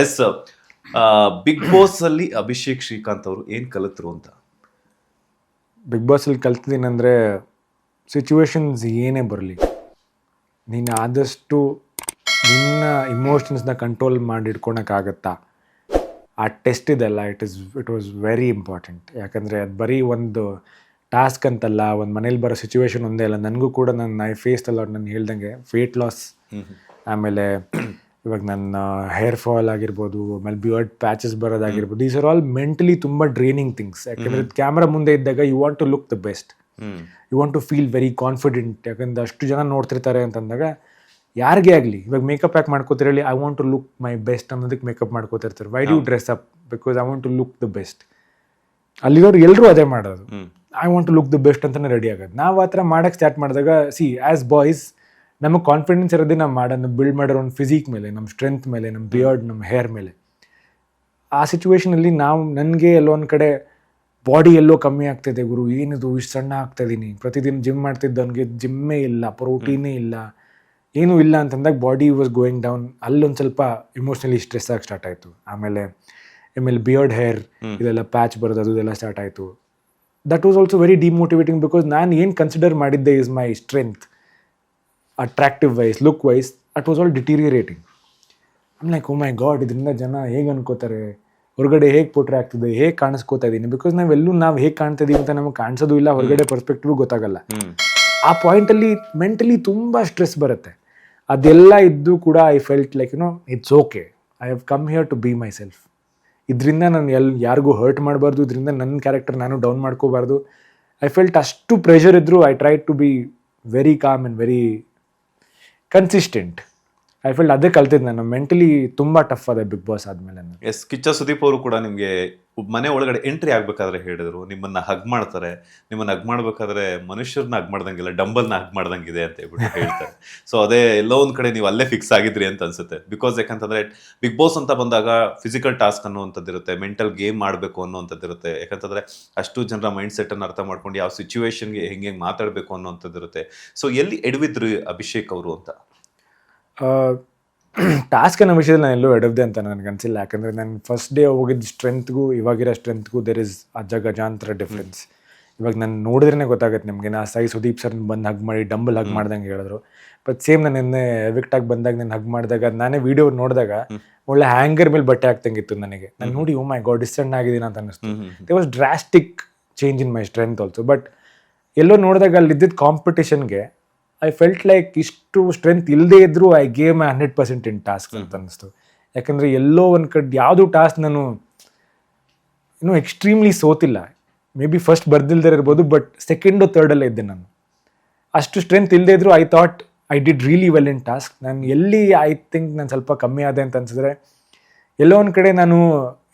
S, big boss ಅಲ್ಲಿ ಅಭಿಷೇಕ್ ಶ್ರೀಕಾಂತ್ ಅವರು ಏನ್ ಕಲಿತರು ಅಂತ? ಬಿಗ್ ಬಾಸಲ್ಲಿ ಕಲ್ತಿದ್ದೀನಂದರೆ ಸಿಚುವೇಶನ್ಸ್ ಏನೇ ಬರಲಿ, ನೀನು ಆದಷ್ಟು ನಿನ್ನ ಇಮೋಷನ್ಸ್ನ ಕಂಟ್ರೋಲ್ ಮಾಡಿ ಇಟ್ಕೊಳಕ್ಕಾಗತ್ತಾ, ಆ ಟೆಸ್ಟ್ ಇದೆಲ್ಲ ಇಟ್ ವಾಸ್ ವೆರಿ ಇಂಪಾರ್ಟೆಂಟ್. ಯಾಕಂದರೆ ಅದು ಬರೀ ಒಂದು ಟಾಸ್ಕ್ ಅಂತಲ್ಲ, ಒಂದು ಮನೇಲಿ ಬರೋ ಸಿಚುವೇಶನ್ ಒಂದೇ ಅಲ್ಲ. ನನಗೂ ಕೂಡ ಐ ಫೇಸ್ ಅಲ್ಲ, ನಾನು ಹೇಳ್ದಂಗೆ ವೇಟ್ ಲಾಸ್, ಆಮೇಲೆ ಇವಾಗ ನನ್ನ ಹೇರ್ ಫಾಲ್ ಆಗಿರ್ಬೋದು, ಆಮೇಲೆ ಬಿಯರ್ಡ್ ಪ್ಯಾಚಸ್ ಬರೋದಾಗಿರ್ಬೋದು. ದೀಸ್ ಆರ್ ಆಲ್ ಮೆಂಟಲಿ ತುಂಬ ಡ್ರೈನಿಂಗ್ ಥಿಂಗ್ಸ್. ಯಾಕಂದರೆ ಕ್ಯಾಮ್ರಾ ಮುಂದೆ ಇದ್ದಾಗ you want to look the best, you want to feel very confident. ಯಾಕಂದ್ರೆ ಅಷ್ಟು ಜನ ನೋಡ್ತಿರ್ತಾರೆ ಅಂತಂದಾಗ ಯಾರಿಗೇ ಆಗಲಿ, ಇವಾಗ ಮೇಕಪ್ ಯಾಕೆ ಮಾಡ್ಕೋತಿರಲಿ, I want to look my best ಅನ್ನೋದಕ್ಕೆ ಮೇಕಪ್ ಮಾಡ್ಕೋತಿರ್ತಾರೆ. Why do you dress up? Because I want to look the best. ಅಲ್ಲಿರೋರು ಎಲ್ಲರೂ ಅದೇ ಮಾಡೋದು, I want to look the best ಅಂತಲೇ ರೆಡಿ ಆಗೋದು. ನಾವು ಆ ಥರ ಮಾಡೋಕ್ಕೆ ಸ್ಟಾರ್ಟ್ ಮಾಡಿದಾಗ, ಸಿ ಆ್ಯಸ್ ಬಾಯ್ಸ್ ನಮಗೆ ಕಾನ್ಫಿಡೆನ್ಸ್ ಇರೋದೇ ನಾವು ಮಾಡೋದು ಬಿಲ್ಡ್ ಮಾಡಿರೋ ಒಂದು ಫಿಸಿಕ್ ಮೇಲೆ, ನಮ್ಮ ಸ್ಟ್ರೆಂತ್ ಮೇಲೆ, ನಮ್ಮ ಬಿಯರ್ಡ್, ನಮ್ಮ ಹೇರ್ ಮೇಲೆ. ಆ ಸಿಚುವೇಷನಲ್ಲಿ ನನಗೆ ಎಲ್ಲೋ ಒಂದು ಕಡೆ ಬಾಡಿ ಎಲ್ಲೋ ಕಮ್ಮಿ ಆಗ್ತಾಯಿದೆ, ಗುರು ಏನಿದು ಇಷ್ಟು ಸಣ್ಣ ಆಗ್ತಾಯಿದ್ದೀನಿ, ಪ್ರತಿದಿನ ಜಿಮ್ ಮಾಡ್ತಿದ್ದವನಿಗೆ ಜಿಮ್ಮೇ ಇಲ್ಲ, ಪ್ರೋಟೀನೇ ಇಲ್ಲ, ಏನೂ ಇಲ್ಲ ಅಂತಂದಾಗ ಬಾಡಿ ವಾಸ್ ಗೋಯಿಂಗ್ ಡೌನ್. ಅಲ್ಲೊಂದು ಸ್ವಲ್ಪ ಇಮೋಷ್ನಲಿ ಸ್ಟ್ರೆಸ್ ಆಗಿ ಸ್ಟಾರ್ಟ್ ಆಯಿತು. ಆಮೇಲೆ ಬಿಯರ್ಡ್ ಹೇರ್ ಇದೆಲ್ಲ ಪ್ಯಾಚ್ ಬರೋದು ಅದೆಲ್ಲ ಸ್ಟಾರ್ಟ್ ಆಯಿತು. That was also very demotivating. Because ನಾನು ಏನು ಕನ್ಸಿಡರ್ ಮಾಡಿದ್ದೆ is my strength, attractive wise, look wise, it was all deteriorating. I'm like, oh my God, ಇದರಿಂದ ಜನ ಹೇಗೆ ಅನ್ಕೋತಾರೆ, ಹೊರಗಡೆ ಹೇಗೆ ಪೋಟ್ರೆ ಆಗ್ತಿದೆ, ಹೇಗೆ ಕಾಣಿಸ್ಕೋತಾ ಇದ್ದೀನಿ. ಬಿಕಾಸ್ ನಾವು ಹೇಗೆ ಕಾಣ್ತಾ ಇದೀವಿ ಅಂತ ನಮಗೆ ಕಾಣಿಸೋದು ಇಲ್ಲ, ಹೊರಗಡೆ ಪರ್ಸ್ಪೆಕ್ಟಿವ್ ಗೊತ್ತಾಗಲ್ಲ. ಆ ಪಾಯಿಂಟಲ್ಲಿ ಮೆಂಟಲಿ ತುಂಬ ಸ್ಟ್ರೆಸ್ ಬರುತ್ತೆ. ಅದೆಲ್ಲ ಇದ್ದು ಕೂಡ I felt like it's okay, I have come here to be myself. ಇದರಿಂದ ನಾನು ಯಾರಿಗೂ ಹರ್ಟ್ ಮಾಡಬಾರ್ದು, ಇದರಿಂದ ನನ್ನ ಕ್ಯಾರೆಕ್ಟರ್ ನಾನು ಡೌನ್ ಮಾಡ್ಕೋಬಾರ್ದು. ಐ ಫೆಲ್ಟ್ ಅಷ್ಟು ಪ್ರೆಷರ್ ಇದ್ದರೂ I try to be very calm and very consistent. I feel ಅದೇ ಕಲ್ತಿದ್ದು. ನಾನು ಮೆಂಟಲಿ ತುಂಬ ಟಫ್ ಅದೇ ಬಿಗ್ ಬಾಸ್ ಆದಮೇಲೆ. ಎಸ್, ಕಿಚ್ಚ ಸುದೀಪ್ ಅವರು ಕೂಡ ನಿಮಗೆ ಮನೆ ಒಳಗಡೆ ಎಂಟ್ರಿ ಆಗ್ಬೇಕಾದ್ರೆ ಹೇಳಿದ್ರು, ನಿಮ್ಮನ್ನ ಹಗ್ ಮಾಡ್ತಾರೆ, ನಿಮ್ಮನ್ನ ಹಗ್ ಮಾಡ್ಬೇಕಾದ್ರೆ ಮನುಷ್ಯರನ್ನ ಹಗ್ ಮಾಡ್ದಂಗಿಲ್ಲ, ಡಂಬಲ್ನ ಹಗ್ ಮಾಡ್ದಂಗಿದೆ ಅಂತ ಹೇಳ್ಬಿಟ್ಟು ಹೇಳ್ತಾರೆ. ಸೊ ಅದೇ ಎಲ್ಲೋ ಒಂದ್ ಕಡೆ ನೀವು ಅಲ್ಲೇ ಫಿಕ್ಸ್ ಆಗಿದ್ರಿ ಅಂತ ಅನ್ಸುತ್ತೆ. ಬಿಕಾಸ್ ಯಾಕಂತಂದ್ರೆ ಬಿಗ್ ಬಾಸ್ ಅಂತ ಬಂದಾಗ ಫಿಸಿಕಲ್ ಟಾಸ್ಕ್ ಅನ್ನುವಂಥದ್ದಿರುತ್ತೆ, ಮೆಂಟಲ್ ಗೇಮ್ ಮಾಡಬೇಕು ಅನ್ನುವಂಥದ್ದಿರುತ್ತೆ. ಯಾಕಂತಂದ್ರೆ ಅಷ್ಟು ಜನರ ಮೈಂಡ್ ಸೆಟ್ ಅನ್ನು ಅರ್ಥ ಮಾಡ್ಕೊಂಡು ಯಾವ ಸಿಚುವೇಶನ್ಗೆ ಹೆಂಗೆ ಮಾತಾಡಬೇಕು ಅನ್ನುವಂಥದ್ದಿರುತ್ತೆ. ಸೊ ಎಲ್ಲಿ ಎಡವಿದ್ರಿ ಅಭಿಷೇಕ್ ಅವರು ಅಂತ? ಟಾಸ್ಕ್ ಅನ್ನೋ ವಿಷಯದಲ್ಲಿ ನಾನು ಎಲ್ಲೂ ಎಡವ್ದೆ ಅಂತ ನನಗೆ ಅನಿಸಿಲ್ಲ. ಯಾಕಂದರೆ ನಾನು ಫಸ್ಟ್ ಡೇ ಹೋಗಿದ್ದ ಸ್ಟ್ರೆಂತ್ಗೂ ಇವಾಗಿರೋ ಸ್ಟ್ರೆಂತ್ಗೂ ದೇರ್ ಇಸ್ ಅಜಗಜಾಂತರ ಡಿಫ್ರೆನ್ಸ್. ಇವಾಗ ನಾನು ನೋಡಿದ್ರೇ ಗೊತ್ತಾಗುತ್ತೆ ನಿಮಗೆ. ನಾ ಸುದೀಪ್ ಸರ್ ಬಂದು ಹಗ್ ಮಾಡಿ ಡಂಬಲ್ ಹಗ್ ಮಾಡ್ದಂಗೆ ಹೇಳಿದ್ರು. ಬಟ್ ಸೇಮ್ ನಾನು ನಿನ್ನೆ ಎವಿಕ್ಟ್ ಆಗಿ ಬಂದಾಗ ನಾನು ಹಗ್ ಮಾಡಿದಾಗ ನಾನೇ ವೀಡಿಯೋ ನೋಡಿದಾಗ ಒಳ್ಳೆ ಹ್ಯಾಂಗರ್ ಮೇಲೆ ಬಟ್ಟೆ ಹಾಕ್ತಂಗಿತ್ತು ನನಗೆ. ನಾನು ನೋಡಿ ಓ ಮೈ ಗಾಡ್ ಇಷ್ಟು ಸಣ್ಣ ಆಗಿದ್ದೀನಿ ಅಂತ ಅನ್ನಿಸ್ತು. There was drastic change in my strength also. But ಎಲ್ಲೋ ನೋಡಿದಾಗ ಅಲ್ಲಿದ್ದಿದ್ದು ಕಾಂಪಿಟೇಷನ್ಗೆ ಐ ಫೆಲ್ಟ್ ಲೈಕ್ ಇಷ್ಟು ಸ್ಟ್ರೆಂತ್ ಇಲ್ಲದೇ ಇದ್ದರೂ I gave my 100% in task ಅಂತ ಅನ್ನಿಸ್ತು. ಯಾಕಂದರೆ ಎಲ್ಲೋ ಒಂದು ಕಡೆ ಯಾವುದೂ ಟಾಸ್ಕ್ ನಾನು ಎಕ್ಸ್ಟ್ರೀಮ್ಲಿ ಸೋತಿಲ್ಲ. ಮೇ ಬಿ ಫಸ್ಟ್ ಬರ್ದಿಲ್ದೇ ಇರ್ಬೋದು, ಬಟ್ ಸೆಕೆಂಡು ಥರ್ಡಲ್ಲೇ ಇದ್ದೆ ನಾನು. ಅಷ್ಟು ಸ್ಟ್ರೆಂತ್ ಇಲ್ಲದೇ ಇದ್ದರೂ I thought I did really well in task. ನಾನು ಎಲ್ಲಿ ಐ ಥಿಂಕ್ ನಾನು ಸ್ವಲ್ಪ ಕಮ್ಮಿ ಆದೆ ಅಂತ ಅನ್ಸಿದ್ರೆ, ಎಲ್ಲೋ ಒಂದು ಕಡೆ ನಾನು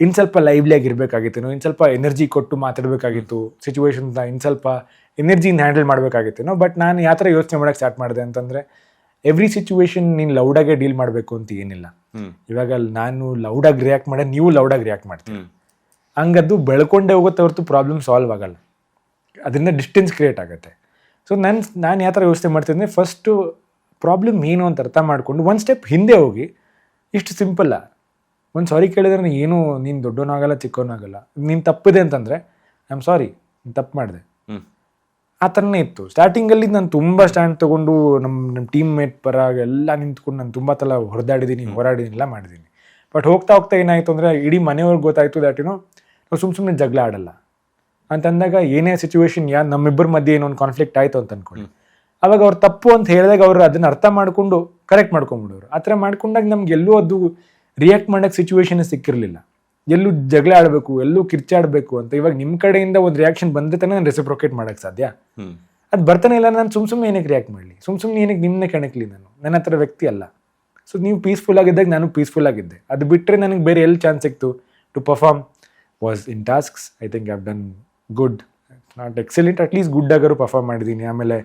ಇನ್ನು ಸ್ವಲ್ಪ ಲೈವ್ಲಿ ಆಗಿರಬೇಕಾಗಿತ್ತು, ಇನ್ನು ಸ್ವಲ್ಪ ಎನರ್ಜಿ ಕೊಟ್ಟು ಮಾತಾಡಬೇಕಾಗಿತ್ತು, ಸಿಚುವೇಶನ್ಸ್ನ ಇನ್ನು ಸ್ವಲ್ಪ ಎನರ್ಜಿನ ಹ್ಯಾಂಡಲ್ ಮಾಡಬೇಕಾಗಿತ್ತೇನೋ. ಬಟ್ ನಾನು ಯಾವ ಥರ ಯೋಚನೆ ಮಾಡೋಕ್ಕೆ ಸ್ಟಾರ್ಟ್ ಮಾಡಿದೆ ಅಂತಂದರೆ, ಎವ್ರಿ ಸಿಚುವೇಶನ್ ನೀನು ಲೌಡಾಗೆ ಡೀಲ್ ಮಾಡಬೇಕು ಅಂತ ಏನಿಲ್ಲ. ಇವಾಗ ನಾನು ಲೌಡಾಗಿ ರಿಯಾಕ್ಟ್ ಮಾಡಿ ನೀವು ಲೌಡಾಗಿ ರಿಯಾಕ್ಟ್ ಮಾಡ್ತೀನಿ, ಹಂಗದ್ದು ಬೆಳ್ಕೊಂಡೇ ಹೋಗುತ್ತೆ ಹೊರತು ಪ್ರಾಬ್ಲಮ್ ಸಾಲ್ವ್ ಆಗಲ್ಲ, ಅದರಿಂದ ಡಿಸ್ಟೆನ್ಸ್ ಕ್ರಿಯೇಟ್ ಆಗುತ್ತೆ. ಸೊ ನಾನು ಯಾವ ಥರ ಯೋಚನೆ ಮಾಡ್ತಿದ್ದೆ, ಫಸ್ಟು ಪ್ರಾಬ್ಲಮ್ ಏನು ಅಂತ ಅರ್ಥ ಮಾಡಿಕೊಂಡು ಒಂದು ಸ್ಟೆಪ್ ಹಿಂದೆ ಹೋಗಿ, ಇಷ್ಟು ಸಿಂಪಲ್ಲ, ಒಂದು ಸಾರಿ ಕೇಳಿದ್ರೆ ಏನು ನೀನು ದೊಡ್ಡವನಾಗಲ್ಲ ಚಿಕ್ಕವನಾಗಲ್ಲ, ನೀನು ತಪ್ಪಿದೆ ಅಂತಂದರೆ ಐ ಆಮ್ ಸಾರಿ, ನೀನು ತಪ್ಪು ಮಾಡಿದೆ, ಆ ಥರನೇ ಇತ್ತು. ಸ್ಟಾರ್ಟಿಂಗಲ್ಲಿ ನಾನು ತುಂಬ ಸ್ಟ್ಯಾಂಡ್ ತೊಗೊಂಡು ನಮ್ಮ ಟೀಮ್ ಮೇಟ್ ಪರಾಗ ಎಲ್ಲ ನಿಂತ್ಕೊಂಡು ನಾನು ತುಂಬ ಥರ ಹೊಡೆದಾಡಿದ್ದೀನಿ, ಹೋರಾಡಿದ್ದೀನಿ, ಎಲ್ಲ ಮಾಡಿದ್ದೀನಿ. ಬಟ್ ಹೋಗ್ತಾ ಹೋಗ್ತಾ ಏನಾಯಿತು ಅಂದರೆ, ಇಡೀ ಮನೆಯವ್ರಿಗೆ ಗೊತ್ತಾಯಿತು ದ್ಯಾಟ್ ನಾವು ಸುಮ್ಮನೆ ಜಗಳ ಆಡಲ್ಲ ಅಂತಂದಾಗ, ಏನೇ ಸಿಚುವೇಶನ್ ನಮ್ಮಿಬ್ಬರ ಮಧ್ಯೆ ಏನೋ ಒಂದು ಕಾನ್ಫ್ಲಿಕ್ಟ್ ಆಯಿತು ಅಂತ ಅಂದ್ಕೊಳ್ಳಿ, ಅವಾಗ ಅವ್ರು ತಪ್ಪು ಅಂತ ಹೇಳಿದಾಗ ಅವರು ಅದನ್ನು ಅರ್ಥ ಮಾಡಿಕೊಂಡು ಕರೆಕ್ಟ್ ಮಾಡ್ಕೊಂಬಿಡೋರು. ಆ ಥರ ಮಾಡ್ಕೊಂಡಾಗ ನಮ್ಗೆ ಎಲ್ಲೂ ಅದು ರಿಯಾಕ್ಟ್ ಮಾಡೋಕ್ಕೆ ಸಿಚುವೇಶನ್ ಸಿಕ್ಕಿರಲಿಲ್ಲ. ಎಲ್ಲೂ ಜಗಳ ಆಡಬೇಕು, ಎಲ್ಲೂ ಕಿರ್ಚಾಡಬೇಕು ಅಂತ. ಇವಾಗ ನಿಮ್ಮ ಕಡೆಯಿಂದ ಒಂದು ರಿಯಾಕ್ಷನ್ ಬಂದರೆ ತಾನೇ ನಾನು ರೆಸಿಪ್ರೊಕೇಟ್ ಮಾಡೋಕ್ಕೆ ಸಾಧ್ಯ. ಅದು ಬರ್ತಾನೆ ಇಲ್ಲ, ನಾನು ಸುಮ್ಮನೆ ಏನಕ್ಕೆ ರಿಯಾಕ್ಟ್ ಮಾಡಲಿ, ಸುಮ್ಮನೆ ಏನಕ್ಕೆ ನಿಮ್ಮನ್ನೇ ಕೆಣಕ್ಲಿ, ನನ್ನ ಹತ್ರ ವ್ಯಕ್ತಿ ಅಲ್ಲ. ಸೊ ನೀವು ಪೀಸ್ಫುಲ್ ಆಗಿದ್ದಾಗ ನಾನು ಪೀಸ್ಫುಲ್ ಆಗಿದ್ದೆ. ಅದು ಬಿಟ್ಟರೆ ನನಗೆ ಬೇರೆ ಎಲ್ಲಿ ಚಾನ್ಸ್ ಸಿಕ್ತು to perform was in tasks. I think I have done good, not excellent, at least good ಆಗಾರು ಪರ್ಫಾರ್ಮ್ ಮಾಡಿದ್ದೀನಿ. ಆಮೇಲೆ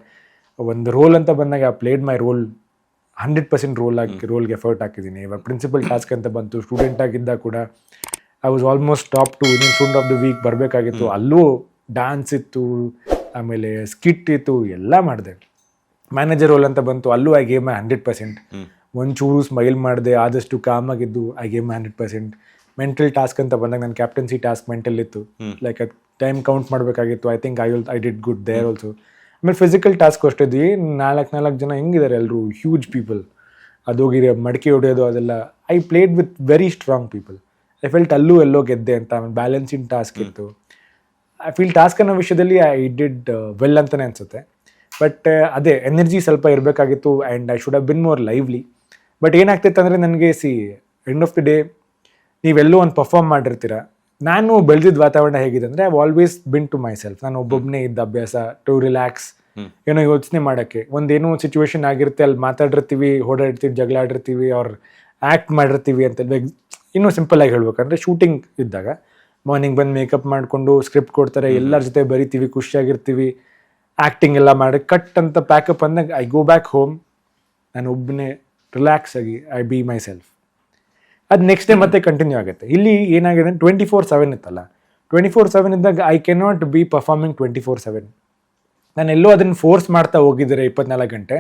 ಒಂದು ರೋಲ್ ಅಂತ ಬಂದಾಗ ಐ ಪ್ಲೇಡ್ ಮೈ ರೋಲ್ 100% ರೋಲ್ಗೆ ಎಫರ್ಟ್ ಹಾಕಿದ್ದೀನಿ. ಇವಾಗ ಪ್ರಿನ್ಸಿಪಲ್ ಟಾಸ್ಕ್ ಅಂತ ಬಂತು, ಸ್ಟೂಡೆಂಟ್ ಆಗಿದ್ದಾಗ ಕೂಡ I was almost top 2 in student of the week ಬರಬೇಕಾಗಿತ್ತು. ಅಲ್ಲೂ ಡ್ಯಾನ್ಸ್ ಇತ್ತು, ಆಮೇಲೆ ಸ್ಕಿಟ್ ಇತ್ತು, ಎಲ್ಲ ಮಾಡಿದೆ. ಮ್ಯಾನೇಜರ್ ರೋಲ್ ಅಂತ ಬಂತು, ಅಲ್ಲೂ ಐ ಗೇವ್ ಮೈ 100%. ಒಂಚೂರು ಸ್ಮೈಲ್ ಮಾಡಿದೆ, ಆದಷ್ಟು ಕಾಮಾಗಿದ್ದು, ಐ ಗೇಮ್ 100%. ಮೆಂಟಲ್ ಟಾಸ್ಕ್ ಅಂತ ಬಂದಾಗ ನನ್ನ ಕ್ಯಾಪ್ಟನ್ಸಿ ಟಾಸ್ಕ್ ಮೆಂಟಲ್ ಇತ್ತು, ಲೈಕ್ ಅದು ಟೈಮ್ ಕೌಂಟ್ ಮಾಡಬೇಕಾಗಿತ್ತು. I think I did good there also. ಆಮೇಲೆ ಫಿಸಿಕಲ್ ಟಾಸ್ಕ್ ಅಷ್ಟಿದ್ವಿ, 4 ಜನ ಹೆಂಗಿದ್ದಾರೆ ಎಲ್ಲರೂ, ಹ್ಯೂಜ್ ಪೀಪಲ್. ಅದು ಹೋಗಿ ಮಡಿಕೆ ಹೊಡೆಯೋದು ಅದೆಲ್ಲ, I played with very strong people. I felt ಅಲ್ಲೂ ಎಲ್ಲೋ ಗೆದ್ದೆ ಅಂತ. ಆಮೇಲೆ ಬ್ಯಾಲೆನ್ಸಿಂಗ್ ಟಾಸ್ಕ್ ಇತ್ತು. ಐ ಫೀಲ್ ಟಾಸ್ಕ್ ಅನ್ನೋ ವಿಷಯದಲ್ಲಿ ಐ ಡಿಡ್ ವೆಲ್ ಅಂತಲೇ ಅನಿಸುತ್ತೆ. ಬಟ್ ಅದೇ ಎನರ್ಜಿ ಸ್ವಲ್ಪ ಇರಬೇಕಾಗಿತ್ತು and I should have been more lively. But ಏನಾಗ್ತಿತ್ತು ಅಂದರೆ ನನಗೆ ಎಂಡ್ ಆಫ್ ದಿ ಡೇ ನೀವೆಲ್ಲೋ ಒಂದು ಪರ್ಫಾರ್ಮ್ ಮಾಡಿರ್ತೀರ. ನಾನು ಬೆಳೆದಿದ್ದ ವಾತಾವರಣ ಹೇಗಿದೆ ಅಂದರೆ I always been to myself. ನಾನು ಒಬ್ಬೊಬ್ಬನೇ ಇದ್ದ ಅಭ್ಯಾಸ, ಟು ರಿಲ್ಯಾಕ್ಸ್, ಏನೋ ಯೋಚನೆ ಮಾಡೋಕ್ಕೆ. ಒಂದೇನೋ ಸಿಚುವೇಶನ್ ಆಗಿರುತ್ತೆ, ಅಲ್ಲಿ ಮಾತಾಡಿರ್ತೀವಿ, ಓಡಾಡಿರ್ತೀವಿ, ಜಗಳ ಆಡಿರ್ತೀವಿ, ಅವ್ರು ಆ್ಯಕ್ಟ್ ಮಾಡಿರ್ತೀವಿ ಅಂತ. ಇನ್ನೂ ಸಿಂಪಲ್ಲಾಗಿ ಹೇಳ್ಬೇಕಂದ್ರೆ ಶೂಟಿಂಗ್ ಇದ್ದಾಗ ಮಾರ್ನಿಂಗ್ ಬಂದು ಮೇಕಪ್ ಮಾಡಿಕೊಂಡು ಸ್ಕ್ರಿಪ್ಟ್ ಕೊಡ್ತಾರೆ, ಎಲ್ಲರ ಜೊತೆ ಬರಿತೀವಿ, ಖುಷಿಯಾಗಿರ್ತೀವಿ, ಆ್ಯಕ್ಟಿಂಗ್ ಎಲ್ಲ ಮಾಡಿ ಕಟ್ ಅಂತ ಪ್ಯಾಕಪ್ ಅಂದಾಗ ಐ ಗೋ ಬ್ಯಾಕ್ ಹೋಮ್, ನಾನು ಒಬ್ಬನೇ ರಿಲ್ಯಾಕ್ಸ್ ಆಗಿ ಐ ಬಿ ಮೈ ಸೆಲ್ಫ್. ಅದು ನೆಕ್ಸ್ಟ್ ಡೇ ಮತ್ತೆ ಕಂಟಿನ್ಯೂ ಆಗುತ್ತೆ. ಇಲ್ಲಿ ಏನಾಗಿದೆ 24/7 ಇತ್ತಲ್ಲ, 24/7 ಇದ್ದಾಗ ಐ ಕೆನಾಟ್ ಬಿ ಪರ್ಫಾರ್ಮಿಂಗ್ 24/7. ನಾನು ಎಲ್ಲೋ ಅದನ್ನು ಫೋರ್ಸ್ ಮಾಡ್ತಾ ಹೋಗಿದ್ದಾರೆ 24 ಗಂಟೆ.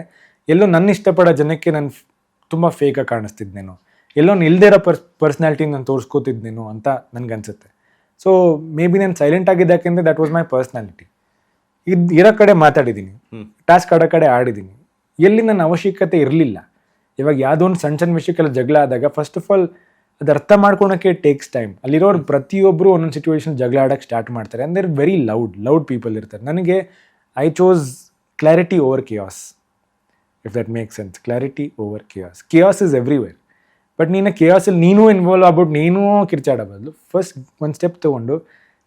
ಎಲ್ಲೋ ನನ್ನ ಇಷ್ಟಪಡೋ ಜನಕ್ಕೆ ನಾನು ತುಂಬ ಫೇಕಾಗಿ ಕಾಣಿಸ್ತಿದ್ನೇನೋ, ಎಲ್ಲೋ ಇಲ್ಲದೇ ಇರೋ ಪರ್ಸ್ನಾಲಿಟಿ ನಾನು ತೋರಿಸ್ಕೋತಿದ್ನೇನೋ ಅಂತ ನನಗನ್ಸುತ್ತೆ. ಸೊ ಮೇ ಬಿ ನಾನು ಸೈಲೆಂಟ್ ಆಗಿದ್ದಾಕೆಂದರೆ ದಟ್ ವಾಸ್ ಮೈ ಪರ್ಸ್ನಾಲಿಟಿ. ಇರೋ ಕಡೆ ಮಾತಾಡಿದ್ದೀನಿ, ಟಾಸ್ಕ್ ಆಡೋ ಕಡೆ ಆಡಿದ್ದೀನಿ, ಎಲ್ಲಿ ನನ್ನ ಅವಶ್ಯಕತೆ ಇರಲಿಲ್ಲ. ಇವಾಗ ಯಾವುದೋ ಒಂದು ಸಣ್ಣ ವಿಷಯಕ್ಕೆಲ್ಲ ಜಗಳ ಆದಾಗ ಫಸ್ಟ್ ಆಫ್ ಆಲ್ ಅದು ಅರ್ಥ ಮಾಡ್ಕೊಳಕ್ಕೆ ಟೇಕ್ಸ್ ಟೈಮ್. ಅಲ್ಲಿರೋರು ಪ್ರತಿಯೊಬ್ಬರು ಒಂದೊಂದು ಸಿಚುವೇಶನ್ ಜಗಳ ಆಡೋಕ್ಕೆ ಸ್ಟಾರ್ಟ್ ಮಾಡ್ತಾರೆ. ಅಂದರೆ ವೆರಿ ಲೌಡ್ ಪೀಪಲ್ ಇರ್ತಾರೆ. ನನಗೆ I chose clarity over Kia's, if that make sense. Clarity over Kia's. Kia's is everywhere. But ನೀನು ಕಿಯಾಸಲ್ಲಿ ನೀನೂ ಇನ್ವಾಲ್ವ್ ಆಗ್ಬಿಟ್ಟು ನೀನೂ ಕಿರ್ಚಾಡೋ ಬದಲು ಫಸ್ಟ್ ಒಂದು ಸ್ಟೆಪ್ ತೊಗೊಂಡು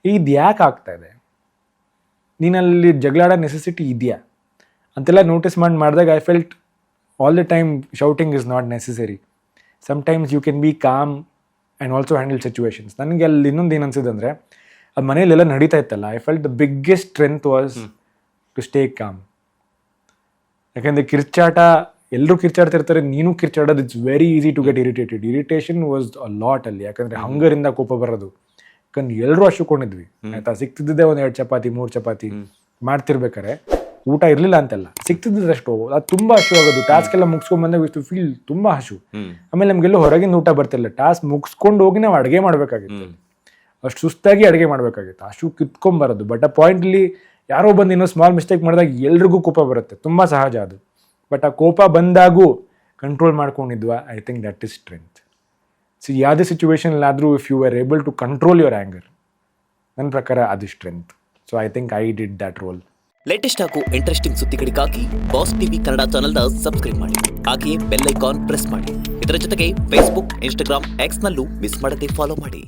ಇದು ಯಾಕೆ ಆಗ್ತಾಯಿದೆ, ನೀನಲ್ಲಿ ಜಗಳಾಡೋ ನೆಸೆಸಿಟಿ ಇದೆಯಾ ಅಂತೆಲ್ಲ ನೋಟಿಸ್ ಮಾಡಿದಾಗ I felt all the time shouting is not necessary. Sometimes you can be calm and also handle situations. ನನಗೆ ಅಲ್ಲಿ ಇನ್ನೊಂದು ಏನು ಅನ್ಸಿದೆ ಅಂದರೆ, ಅದು ಮನೇಲೆಲ್ಲ ನಡೀತಾ ಇತ್ತಲ್ಲ, I felt the biggest strength was to stay calm. ಯಾಕೆಂದರೆ ಕಿರ್ಚಾಟ ಎಲ್ಲರೂ ಕಿರ್ಚಾಡ್ತಿರ್ತಾರೆ, ನೀನು ಕಿರ್ಚಾಡೋದು it's very easy to get irritated. Irritation was a lot ಅಲ್ಲಿ, ಯಾಕಂದರೆ ಹಂಗರಿಂದ ಕೋಪ ಬರೋದು. ಯಾಕಂದ್ರೆ ಎಲ್ಲರೂ ಹಶುಕೊಂಡಿದ್ವಿ ಆಯ್ತಾ, ಸಿಕ್ತಿದ್ದೇ ಒಂದು 2 ಚಪಾತಿ 3 ಚಪಾತಿ ಮಾಡ್ತಿರ್ಬೇಕಾರೆ, ಊಟ ಇರಲಿಲ್ಲ ಅಂತಲ್ಲ, ಸಿಕ್ತಿದ್ದಷ್ಟು ಅದು ತುಂಬ ಹಶು ಆಗೋದು. ಟಾಸ್ಕ್ ಎಲ್ಲ ಮುಗಿಸ್ಕೊಂಡ್ಬಂದಾಗ ವಿತ್ ಫೀಲ್ ತುಂಬ ಹಶು. ಆಮೇಲೆ ನಮಗೆಲ್ಲೂ ಹೊರಗಿಂದ ಊಟ ಬರ್ತಿಲ್ಲ, ಟಾಸ್ಕ್ ಮುಗಿಸ್ಕೊಂಡು ಹೋಗಿ ನಾವು ಅಡುಗೆ ಮಾಡಬೇಕಾಗಿತ್ತು. ಅಷ್ಟು ಸುಸ್ತಾಗಿ ಅಡುಗೆ ಮಾಡಬೇಕಾಗಿತ್ತು, ಹಶು ಕಿತ್ಕೊಂಬರೋದು. ಬಟ್ ಆ ಪಾಯಿಂಟಲ್ಲಿ ಯಾರೋ ಬಂದು ಇನ್ನೂ ಸ್ಮಾಲ್ ಮಿಸ್ಟೇಕ್ ಮಾಡಿದಾಗ ಎಲ್ರಿಗೂ ಕೋಪ ಬರುತ್ತೆ, ತುಂಬ ಸಹಜ ಅದು. ಬಟ್ ಆ ಕೋಪ ಬಂದಾಗೂ ಕಂಟ್ರೋಲ್ ಮಾಡ್ಕೊಂಡಿದ್ವಾ, I think that is strength. So ಯಾವುದೇ ಸಿಚುವೇಶನ್ಲಾದರೂ if you are able to control your anger, ನನ್ನ ಪ್ರಕಾರ ಅದು strength. So I think I did that role. Latest ಹಾಗೂ ಇಂಟ್ರೆಸ್ಟಿಂಗ್ ಸುದ್ದಿಗಳಿಗಾಗಿ ಬಾಸ್ ಟಿವಿ ಕನ್ನಡ ಚಾನೆಲ್ನ ಸಬ್ಸ್ಕ್ರೈಬ್ ಮಾಡಿ. ಹಾಗೆಯೇ ಬೆಲ್ ಐಕಾನ್ ಪ್ರೆಸ್ ಮಾಡಿ. ಇದರ ಜೊತೆಗೆ ಫೇಸ್ಬುಕ್, ಇನ್ಸ್ಟಾಗ್ರಾಮ್, ಎಕ್ಸ್ನಲ್ಲೂ ಮಿಸ್ ಮಾಡದೆ ಫಾಲೋ ಮಾಡಿ.